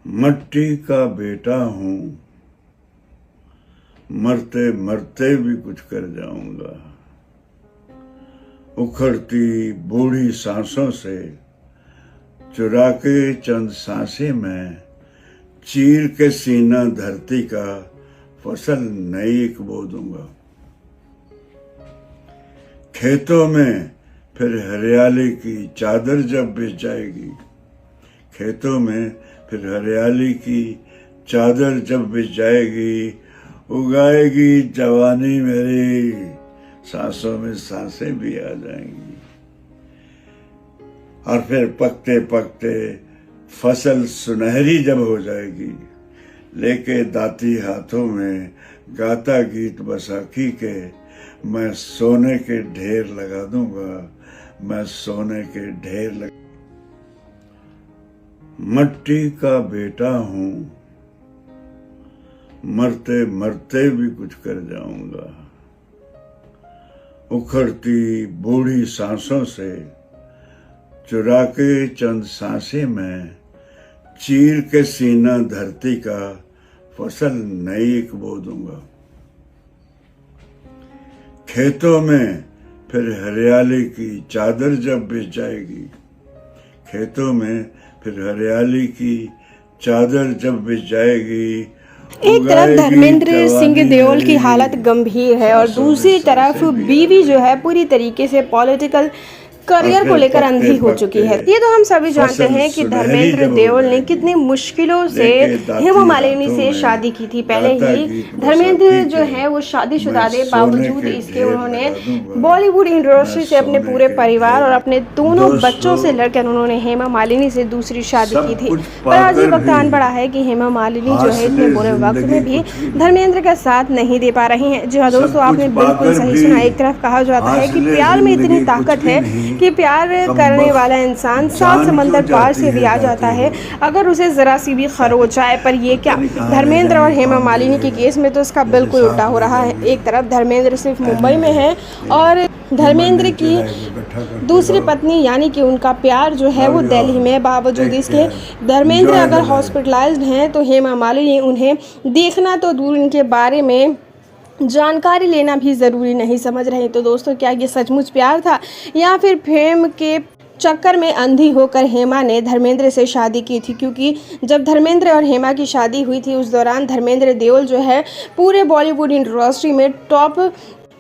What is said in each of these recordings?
मट्टी का बेटा हूँ, मरते मरते भी कुछ कर जाऊंगा। उखड़ती बूढ़ी सांसों से चुरा के चंद सांसें मैं चीर के सीना धरती का फसल नई बो दूंगा। खेतों में फिर हरियाली की चादर जब बिछ जाएगी, खेतों में फिर हरियाली की चादर जब बिछ जाएगी, उगाएगी जवानी मेरी, सांसों में सांसें भी आ जाएंगी। और फिर पकते पकते फसल सुनहरी जब हो जाएगी, लेके दाती हाथों में गाता गीत बैसाखी के, मैं सोने के ढेर लगा दूंगा, मैं सोने के ढेर लगा। मट्टी का बेटा हूँ, मरते मरते भी कुछ कर जाऊंगा। उखड़ती बूढ़ी सांसों से चुरा के चंद सांसें मैं चीर के सीना धरती का फसल नई बो दूंगा। खेतों में फिर हरियाली की चादर जब बिछ जाएगी, खेतों में फिर हरियाली की चादर जब बिछ जाएगी। एक तरफ धर्मेंद्र सिंह देओल की हालत गंभीर है और दूसरी तरफ बीवी जो है पूरी तरीके से पॉलिटिकल करियर को लेकर अंधी हो चुकी है। ये तो हम सभी जानते हैं कि धर्मेंद्र देओल ने कितनी मुश्किलों से हेमा मालिनी से शादी की थी। पहले ही धर्मेंद्र जो है वो शादीशुदा थे, बावजूद इसके उन्होंने बॉलीवुड इंडस्ट्री से अपने पूरे परिवार और अपने दोनों बच्चों से लड़कर उन्होंने हेमा मालिनी से दूसरी शादी की थी। पर आज ये वक्त आन पड़ा है कि हेमा मालिनी जो है इतने बुरे वक्त में भी धर्मेंद्र का साथ नहीं दे पा रही है। जी हाँ दोस्तों, आपने बिल्कुल सही सुना। एक तरफ कहा जाता है कि प्यार में इतनी ताकत है कि प्यार करने वाला इंसान 7 समंदर पार से भी आ जाता है अगर उसे जरा सी भी खरोच आए। पर ये क्या, धर्मेंद्र और हेमा मालिनी के केस में तो इसका बिल्कुल उल्टा हो रहा है। एक तरफ धर्मेंद्र सिर्फ मुंबई में है और धर्मेंद्र की दूसरी पत्नी यानी कि उनका प्यार जो है वो दिल्ली में। बावजूद इसके धर्मेंद्र अगर हॉस्पिटलाइज्ड हैं तो हेमा मालिनी उन्हें देखना तो दूर, इनके बारे में जानकारी लेना भी ज़रूरी नहीं समझ रहे। तो दोस्तों, क्या ये सचमुच प्यार था या फिर फेम के चक्कर में अंधी होकर हेमा ने धर्मेंद्र से शादी की थी? क्योंकि जब धर्मेंद्र और हेमा की शादी हुई थी उस दौरान धर्मेंद्र देओल जो है पूरे बॉलीवुड इंडस्ट्री में टॉप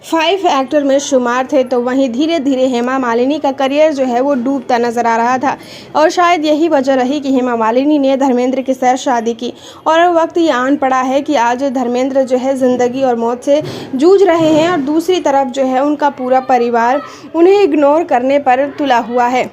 5 एक्टर में शुमार थे। तो वहीं धीरे धीरे हेमा मालिनी का करियर जो है वो डूबता नजर आ रहा था और शायद यही वजह रही कि हेमा मालिनी ने धर्मेंद्र के साथ शादी की। और वक्त ये आन पड़ा है कि आज धर्मेंद्र जो है ज़िंदगी और मौत से जूझ रहे हैं और दूसरी तरफ जो है उनका पूरा परिवार उन्हें इग्नोर करने पर तुला हुआ है।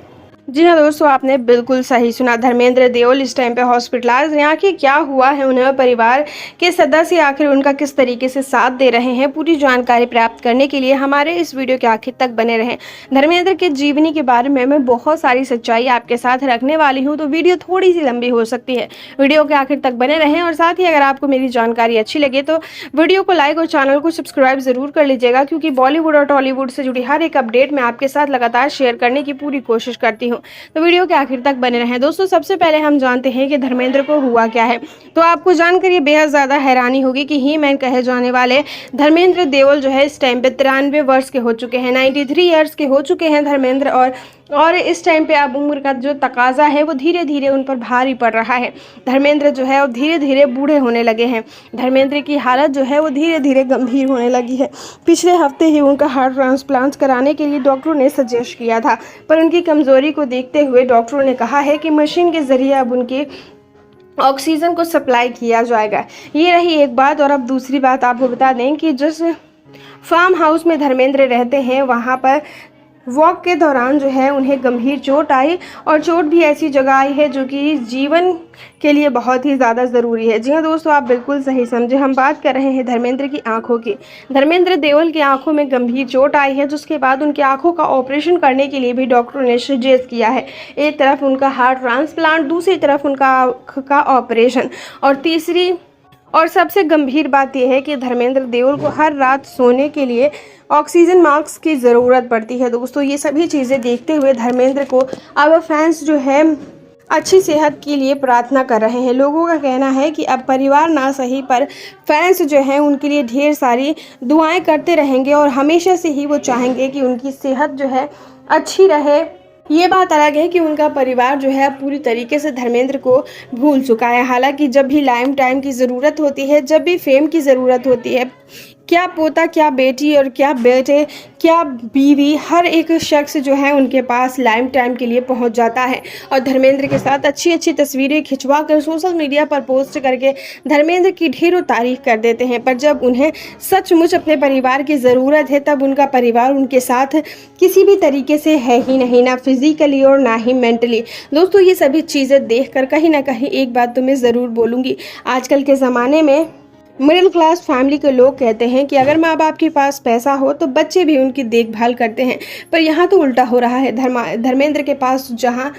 जी हाँ दोस्तों, आपने बिल्कुल सही सुना। धर्मेंद्र देओल इस टाइम पे हॉस्पिटलाइज हैं। आखिर क्या हुआ है उन्हें, परिवार के सदस्य आखिर उनका किस तरीके से साथ दे रहे हैं, पूरी जानकारी प्राप्त करने के लिए हमारे इस वीडियो के आखिर तक बने रहें। धर्मेंद्र के जीवनी के बारे में मैं बहुत सारी सच्चाई आपके साथ रखने वाली हूँ, तो वीडियो थोड़ी सी लंबी हो सकती है। वीडियो के आखिर तक बने रहें और साथ ही अगर आपको मेरी जानकारी अच्छी लगे तो वीडियो को लाइक और चैनल को सब्सक्राइब जरूर कर लीजिएगा, क्योंकि बॉलीवुड और टॉलीवुड से जुड़ी हर एक अपडेट मैं आपके साथ लगातार शेयर करने की पूरी कोशिश करती हूँ। तो वीडियो के आखिर तक बने रहें। दोस्तों, सबसे पहले हम जानते हैं कि धर्मेंद्र को हुआ क्या है। तो आपको जानकर ये बेहद ज़्यादा हैरानी होगी कि ही मैन कहे जाने वाले धर्मेंद्र देओल जो है इस टाइम पे 93 वर्ष के हो चुके हैं, 93 ईयर्स के हो चुके हैं धर्मेंद्र। और इस टाइम पे अब उम्र का जो तकाजा है वो धीरे धीरे उन पर भारी पड़ रहा है। धर्मेंद्र जो है वो धीरे धीरे बूढ़े होने लगे हैं। धर्मेंद्र की हालत जो है वो धीरे धीरे गंभीर होने लगी है। पिछले हफ्ते ही उनका हार्ट ट्रांसप्लांट कराने के लिए डॉक्टरों ने सजेस्ट किया था, पर उनकी कमजोरी को देखते हुए डॉक्टरों ने कहा है कि मशीन के जरिए अब उनके ऑक्सीजन को सप्लाई किया जाएगा। ये रही एक बात। और अब दूसरी बात आपको बता दें कि जिस फार्म हाउस में धर्मेंद्र रहते हैं वहाँ पर वॉक के दौरान जो है उन्हें गंभीर चोट आई, और चोट भी ऐसी जगह आई है जो कि जीवन के लिए बहुत ही ज़्यादा ज़रूरी है। जी हाँ दोस्तों, आप बिल्कुल सही समझे। हम बात कर रहे हैं धर्मेंद्र की आंखों की। धर्मेंद्र देओल की आंखों में गंभीर चोट आई है, जिसके बाद उनकी आंखों का ऑपरेशन करने के लिए भी डॉक्टरों ने सजेस्ट किया है। एक तरफ उनका हार्ट ट्रांसप्लांट, दूसरी तरफ उनका आँख का ऑपरेशन। और तीसरी और सबसे गंभीर बात यह है कि धर्मेंद्र देओल को हर रात सोने के लिए ऑक्सीजन मास्क की ज़रूरत पड़ती है। दोस्तों, ये सभी चीज़ें देखते हुए धर्मेंद्र को अब फैंस जो है अच्छी सेहत के लिए प्रार्थना कर रहे हैं। लोगों का कहना है कि अब परिवार ना सही पर फैंस जो हैं उनके लिए ढेर सारी दुआएं करते रहेंगे और हमेशा से ही वो चाहेंगे कि उनकी सेहत जो है अच्छी रहे। ये बात अलग है कि उनका परिवार जो है पूरी तरीके से धर्मेंद्र को भूल चुका है। हालांकि जब भी लाइम टाइम की ज़रूरत होती है, जब भी फेम की ज़रूरत होती है, क्या पोता, क्या बेटी और क्या बेटे, क्या बीवी, हर एक शख्स जो है उनके पास लाइम टाइम के लिए पहुंच जाता है और धर्मेंद्र के साथ अच्छी अच्छी तस्वीरें खिंचवा कर सोशल मीडिया पर पोस्ट करके धर्मेंद्र की ढेरों तारीफ कर देते हैं। पर जब उन्हें सचमुच अपने परिवार की ज़रूरत है तब उनका परिवार उनके साथ किसी भी तरीके से है ही नहीं, ना फिजिकली और ना ही मेंटली। दोस्तों, ये सभी चीज़ें देखकर कहीं ना कहीं एक बात तो मैं ज़रूर बोलूँगी, आजकल के ज़माने में मिडिल क्लास फैमिली के लोग कहते हैं कि अगर माँ बाप के पास पैसा हो तो बच्चे भी उनकी देखभाल करते हैं, पर यहाँ तो उल्टा हो रहा है। धर्मेंद्र के पास जहाँ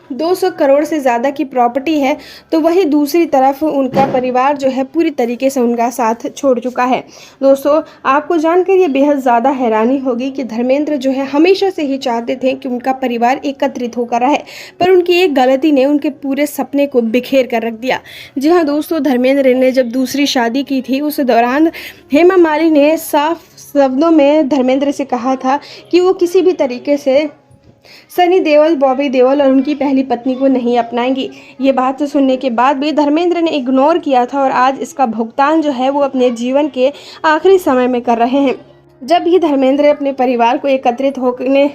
200 करोड़ से ज़्यादा की प्रॉपर्टी है तो वहीं दूसरी तरफ उनका परिवार जो है पूरी तरीके से उनका साथ छोड़ चुका है। दोस्तों, आपको जानकर ये बेहद ज़्यादा हैरानी होगी कि धर्मेंद्र जो है हमेशा से ही चाहते थे कि उनका परिवार एकत्रित होकर रहे, पर उनकी एक गलती ने उनके पूरे सपने को बिखेर कर रख दिया। जी हाँ दोस्तों, धर्मेंद्र ने जब दूसरी शादी की थी उस दौरान हेमा मालिनी ने साफ शब्दों में धर्मेंद्र से कहा था कि वो किसी भी तरीके से सनी देओल, बॉबी देओल और उनकी पहली पत्नी को नहीं अपनाएंगी। ये बात सुनने के बाद भी धर्मेंद्र ने इग्नोर किया था और आज इसका भुगतान जो है वो अपने जीवन के आखिरी समय में कर रहे हैं। जब भी धर्मेंद्र अपने परिवार को एकत्रित होने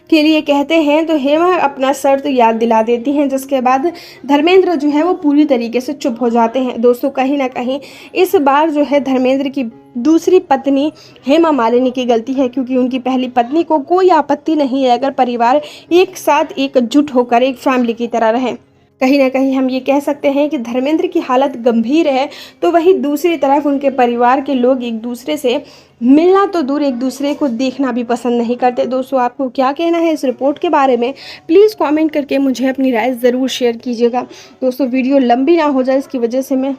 के लिए कहते हैं तो हेमा अपना शर्त याद दिला देती हैं, जिसके बाद धर्मेंद्र जो है वो पूरी तरीके से चुप हो जाते हैं। दोस्तों, कहीं ना कहीं इस बार जो है धर्मेंद्र की दूसरी पत्नी हेमा मालिनी की गलती है, क्योंकि उनकी पहली पत्नी को कोई आपत्ति नहीं है अगर परिवार एक साथ एकजुट होकर एक फैमिली की तरह रहे। कहीं ना कहीं हम ये कह सकते हैं कि धर्मेंद्र की हालत गंभीर है, तो वहीं दूसरी तरफ उनके परिवार के लोग एक दूसरे से मिलना तो दूर एक दूसरे को देखना भी पसंद नहीं करते। दोस्तों, आपको क्या कहना है इस रिपोर्ट के बारे में, प्लीज़ कमेंट करके मुझे अपनी राय ज़रूर शेयर कीजिएगा। दोस्तों, वीडियो लंबी ना हो जाए इसकी वजह से मैं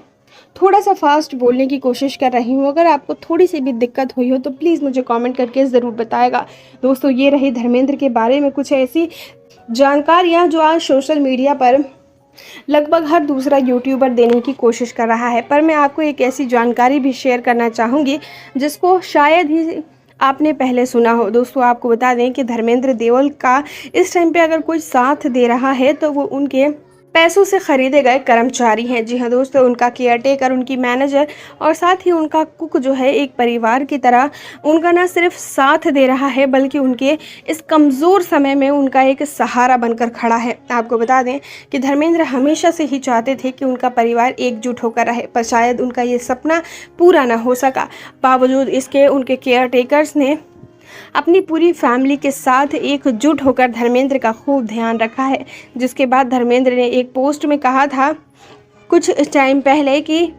थोड़ा सा फास्ट बोलने की कोशिश कर रही हूँ। अगर आपको थोड़ी सी भी दिक्कत हुई हो तो प्लीज़ मुझे कमेंट करके ज़रूर बताएगा। दोस्तों, ये रही धर्मेंद्र के बारे में कुछ ऐसी जानकारियाँ जो आज सोशल मीडिया पर लगभग हर दूसरा यूट्यूबर देने की कोशिश कर रहा है, पर मैं आपको एक ऐसी जानकारी भी शेयर करना चाहूँगी जिसको शायद ही आपने पहले सुना हो। दोस्तों, आपको बता दें कि धर्मेंद्र देओल का इस टाइम पे अगर कोई साथ दे रहा है तो वो उनके पैसों से खरीदे गए कर्मचारी हैं। जी हाँ दोस्तों, उनका केयरटेकर, उनकी मैनेजर और साथ ही उनका कुक जो है एक परिवार की तरह उनका न सिर्फ साथ दे रहा है बल्कि उनके इस कमज़ोर समय में उनका एक सहारा बनकर खड़ा है। आपको बता दें कि धर्मेंद्र हमेशा से ही चाहते थे कि उनका परिवार एकजुट होकर रहे, पर शायद उनका ये सपना पूरा ना हो सका। बावजूद इसके उनके केयरटेकर्स ने अपनी पूरी फैमिली के साथ एकजुट होकर धर्मेंद्र का खूब ध्यान रखा है, जिसके बाद धर्मेंद्र ने एक पोस्ट में कहा था कुछ टाइम पहले कि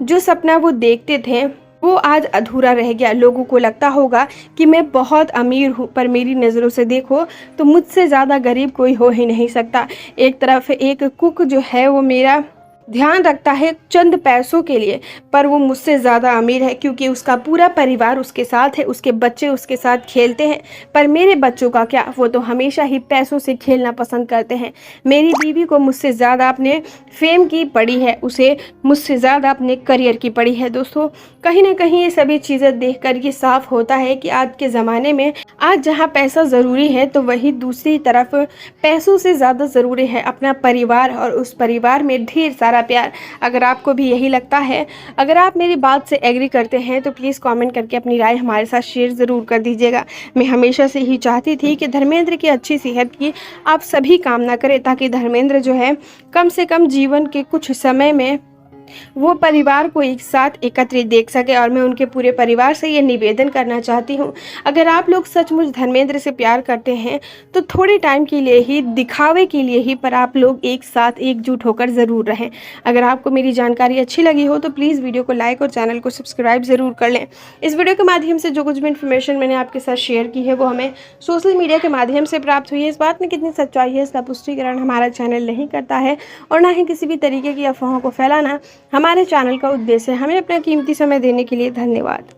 जो सपना वो देखते थे वो आज अधूरा रह गया। लोगों को लगता होगा कि मैं बहुत अमीर हूँ, पर मेरी नज़रों से देखो तो मुझसे ज़्यादा गरीब कोई हो ही नहीं सकता। एक तरफ एक कुक जो है वो मेरा ध्यान रखता है चंद पैसों के लिए, पर वो मुझसे ज़्यादा अमीर है क्योंकि उसका पूरा परिवार उसके साथ है, उसके बच्चे उसके साथ खेलते हैं। पर मेरे बच्चों का क्या, वो तो हमेशा ही पैसों से खेलना पसंद करते हैं। मेरी बीवी को मुझसे ज़्यादा अपने फेम की पड़ी है, उसे मुझसे ज़्यादा अपने करियर की पड़ी है। दोस्तों, कहीं ना कहीं ये सभी चीज़ें देख कर ये साफ होता है कि आज के ज़माने में आज जहाँ पैसा ज़रूरी है तो वहीं दूसरी तरफ पैसों से ज़्यादा ज़रूरी है अपना परिवार और उस परिवार में ढेर सारा प्यार। अगर आपको भी यही लगता है, अगर आप मेरी बात से एग्री करते हैं तो प्लीज़ कमेंट करके अपनी राय हमारे साथ शेयर ज़रूर कर दीजिएगा। मैं हमेशा से ही चाहती थी कि धर्मेंद्र की अच्छी सेहत की आप सभी कामना करें, ताकि धर्मेंद्र जो है कम से कम जीवन के कुछ समय में वो परिवार को एक साथ एकत्रित देख सके। और मैं उनके पूरे परिवार से ये निवेदन करना चाहती हूँ, अगर आप लोग सचमुच धर्मेंद्र से प्यार करते हैं तो थोड़े टाइम के लिए ही, दिखावे के लिए ही, पर आप लोग एक साथ एकजुट होकर ज़रूर रहें। अगर आपको मेरी जानकारी अच्छी लगी हो तो प्लीज़ वीडियो को लाइक और चैनल को सब्सक्राइब ज़रूर कर लें। इस वीडियो के माध्यम से जो कुछ भी इन्फॉर्मेशन मैंने आपके साथ शेयर की है वो हमें सोशल मीडिया के माध्यम से प्राप्त हुई है। इस बात में कितनी सच्चाई है इसका पुष्टिकरण हमारा चैनल नहीं करता है और ना ही किसी भी तरीके की अफवाहों को फैलाना हमारे चैनल का उद्देश्य है। हमें अपना कीमती समय देने के लिए धन्यवाद।